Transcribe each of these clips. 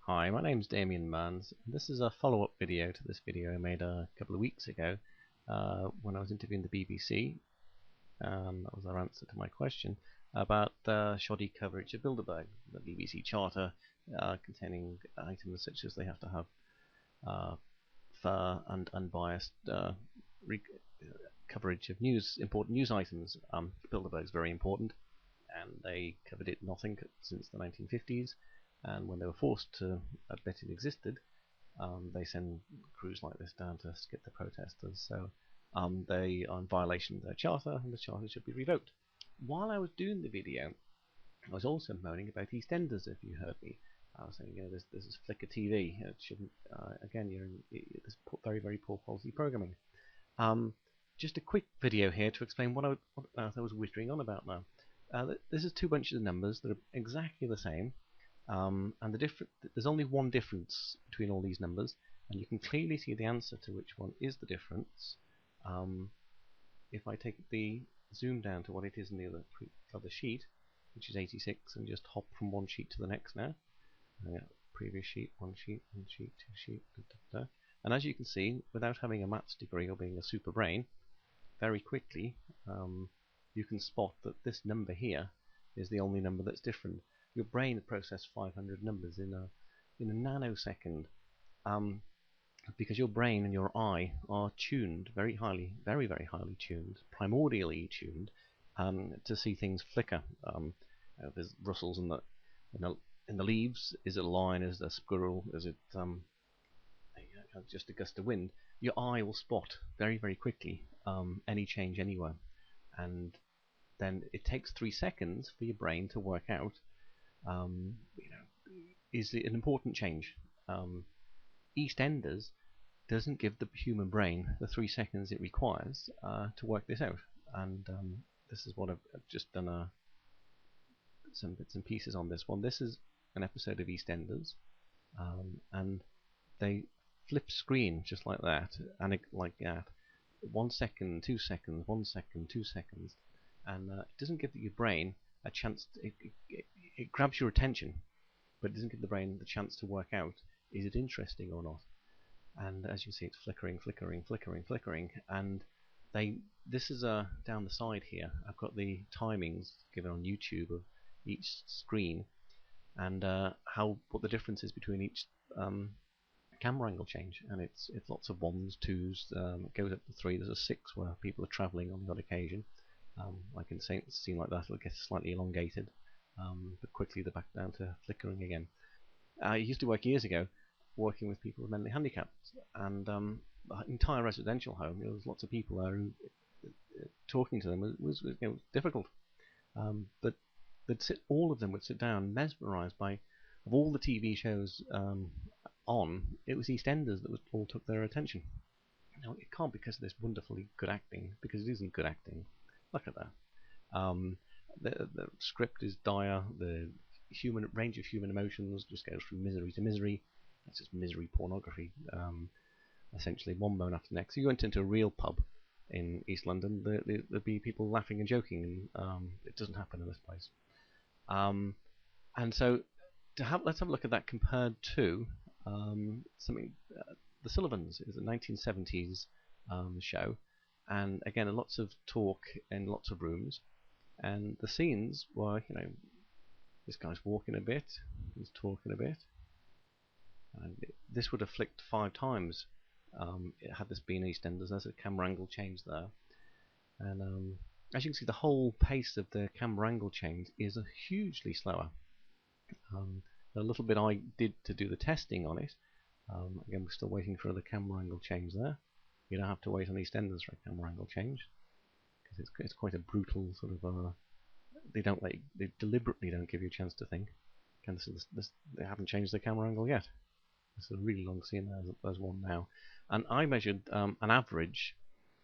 Hi, my name's Damien Manns. This is a follow-up video to this video I made a couple of weeks ago when I was interviewing the BBC. That was our answer to my question about the shoddy coverage of Bilderberg, the BBC charter containing items such as they have to have fair and unbiased coverage of important news items. Bilderberg's very important, and they covered it nothing since the 1950s. And when they were forced to admit it existed, they send crews like this down to skip the protesters. So they are in violation of their charter, and the charter should be revoked. While I was doing the video, I was also moaning about Eastenders. If you heard me, I was saying, this is Flickr TV. It shouldn't. Again, this very, very poor quality programming. Just a quick video here to explain what I was whittering on about now. This is two bunches of numbers that are exactly the same. And there's only one difference between all these numbers, and you can clearly see the answer to which one is the difference. If I take the zoom down to what it is in the other sheet, which is 86, and just hop from one sheet to the next now. Previous sheet, one sheet, two sheet, and as you can see, without having a maths degree or being a super brain, very quickly you can spot that this number here is the only number that's different. Your brain processes 500 numbers in a nanosecond, because your brain and your eye are tuned very highly, very, very highly tuned, primordially tuned, to see things flicker. There's rustles in the leaves. Is it a lion? Is it a squirrel? Is it just a gust of wind? Your eye will spot very, very quickly any change anywhere, and then it takes 3 seconds for your brain to work out is it an important change. Eastenders doesn't give the human brain the 3 seconds it requires to work this out, and this is what I've just done some bits and pieces on this one. This is an episode of Eastenders, and they flip screen just like that, and like that, 1 second, 2 seconds, 1 second, 2 seconds, and it doesn't give your brain a chance. It grabs your attention, but it doesn't give the brain the chance to work out, is it interesting or not. And as you see, it's flickering, flickering, flickering, flickering, and this is down the side here. I've got the timings given on YouTube of each screen, and what the difference is between each camera angle change, and it's lots of 1s, 2s, it goes up to 3. There's a 6 where people are travelling on the odd occasion. Like in a scene like that, it'll get slightly elongated, but quickly they're back down to flickering again. I used to work years ago working with people with mentally handicapped, and the entire residential home, there was lots of people there who talking to them was difficult. But all of them would sit down mesmerised by, of all the TV shows on, it was Eastenders that all took their attention. Now, it can't be because of this wonderfully good acting, because it isn't good acting. Look at that. The script is dire. The range of human emotions just goes from misery to misery. That's just misery pornography. Essentially, one moan after the next. If you went into a real pub in East London, there'd be people laughing and joking, and it doesn't happen in this place. And so, let's have a look at that compared to something. The Sullivans is a 1970s show, and again, lots of talk in lots of rooms, and the scenes were, this guy's walking a bit, he's talking a bit, and this would have flicked 5 times had this been Eastenders. There's a camera angle change there, and as you can see, the whole pace of the camera angle change is hugely slower. A little bit I did to do the testing on it. Again, we're still waiting for the camera angle change there. You don't have to wait on Eastenders for a camera angle change, because it's quite a brutal sort of. They deliberately don't give you a chance to think. And they haven't changed the camera angle yet. It's a really long scene. There's one now, and I measured an average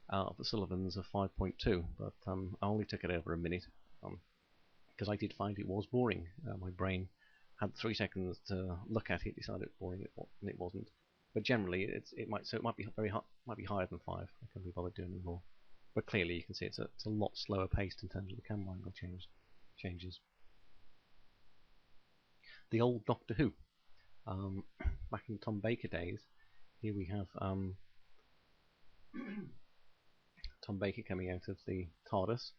of the Sullivans of 5.2, but I only took it over a minute because I did find it was boring. My brain had 3 seconds to look at it, decided it was boring, and it wasn't. But generally, it might be might be higher than 5. I can't be bothered doing more. But clearly, you can see it's a lot slower paced in terms of the camera angle changes. The old Doctor Who. Back in the Tom Baker days, here we have Tom Baker coming out of the TARDIS.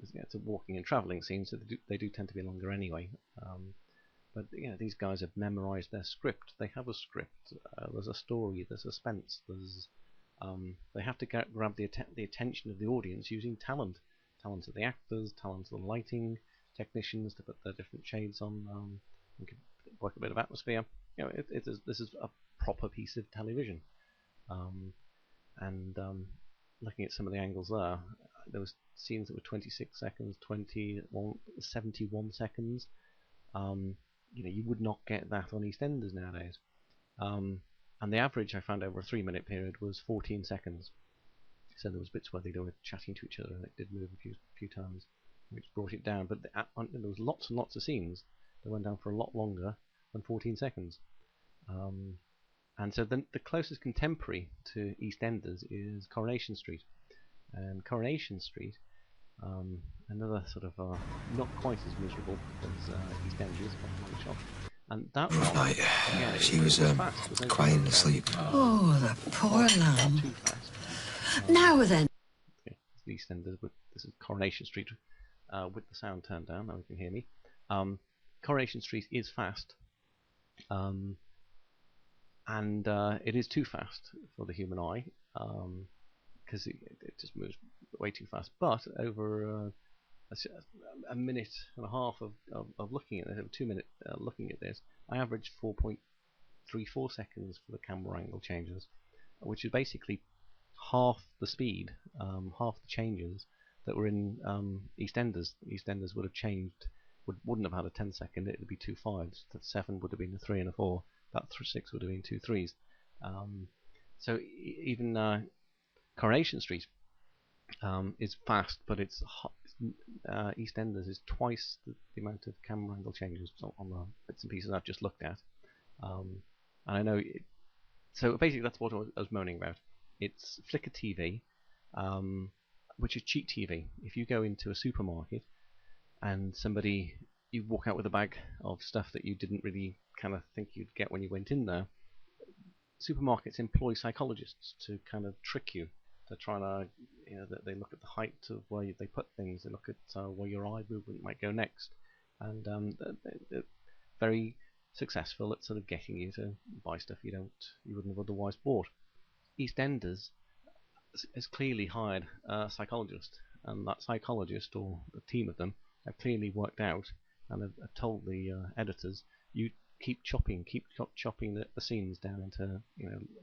It's a walking and travelling scene, so they do tend to be longer anyway. But these guys have memorised their script. They have a script. There's a story. There's suspense. They have to grab the attention of the audience using talent of the actors, talent of the lighting technicians to put their different shades on, and work a bit of atmosphere. This is a proper piece of television. And looking at some of the angles there was scenes that were 26 seconds, 71 seconds. You would not get that on EastEnders nowadays. And the average I found over a 3-minute period was 14 seconds. So there was bits where they were chatting to each other and it did move a few times, which brought it down. But there was lots and lots of scenes that went down for a lot longer than 14 seconds. And so the closest contemporary to EastEnders is Coronation Street. And Coronation Street, another sort of not quite as miserable as EastEnders by a long shot. And that one, Right. She was crying asleep. Oh, the poor lamb. Too fast. Now then. Okay, EastEnders, but this is Coronation Street with the sound turned down. Now you can hear me. Coronation Street is fast, and it is too fast for the human eye, because it just moves way too fast. But over a minute and a half of looking at it, over 2 minutes looking at this, I averaged 4.34 seconds for the camera angle changes, which is basically half the speed, half the changes that were in EastEnders. EastEnders would have changed, wouldn't have had a 10-second, it would be 2 5s. That 7 would have been a 3 and a 4. That 6 would have been 2 3s. So even Coronation Street is fast, but EastEnders is twice the amount of camera angle changes on the bits and pieces I've just looked at. And I know so basically that's what I was moaning about. It's Flicker TV, which is cheap TV. If you go into a supermarket and you walk out with a bag of stuff that you didn't really kind of think you'd get when you went in there, supermarkets employ psychologists to kind of trick you. They're trying to, they look at the height of where they put things. They look at where your eye movement might go next, and they're very successful at sort of getting you to buy stuff you wouldn't have otherwise bought. EastEnders has clearly hired a psychologist, and that psychologist or a team of them have clearly worked out and have told the editors, you keep chopping the scenes down into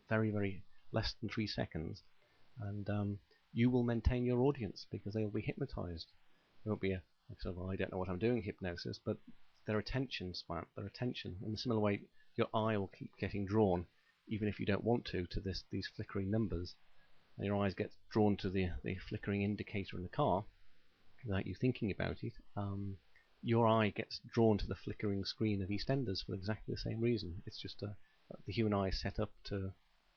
very, very less than 3 seconds, and you will maintain your audience because they'll be hypnotized. There won't be I don't know what I'm doing hypnosis, but their attention span, in a similar way, your eye will keep getting drawn, even if you don't want to these flickering numbers. And your eyes get drawn to the flickering indicator in the car without you thinking about it. Your eye gets drawn to the flickering screen of EastEnders for exactly the same reason. It's just the human eye is set up to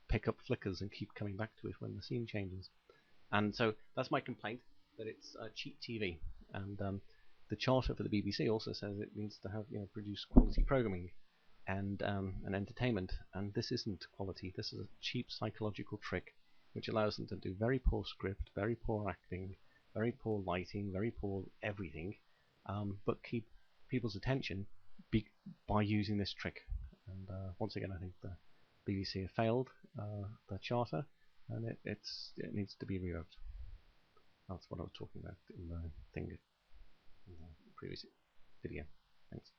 pick up flickers and keep coming back to it when the scene changes. And so that's my complaint, that it's cheap TV. And the charter for the BBC also says it needs to have produce quality programming and entertainment. And this isn't quality. This is a cheap psychological trick which allows them to do very poor script, very poor acting, very poor lighting, very poor everything, but keep people's attention by using this trick. And once again, I think the BBC have failed their charter, and it needs to be revoked. That's what I was talking about in the previous video. Thanks.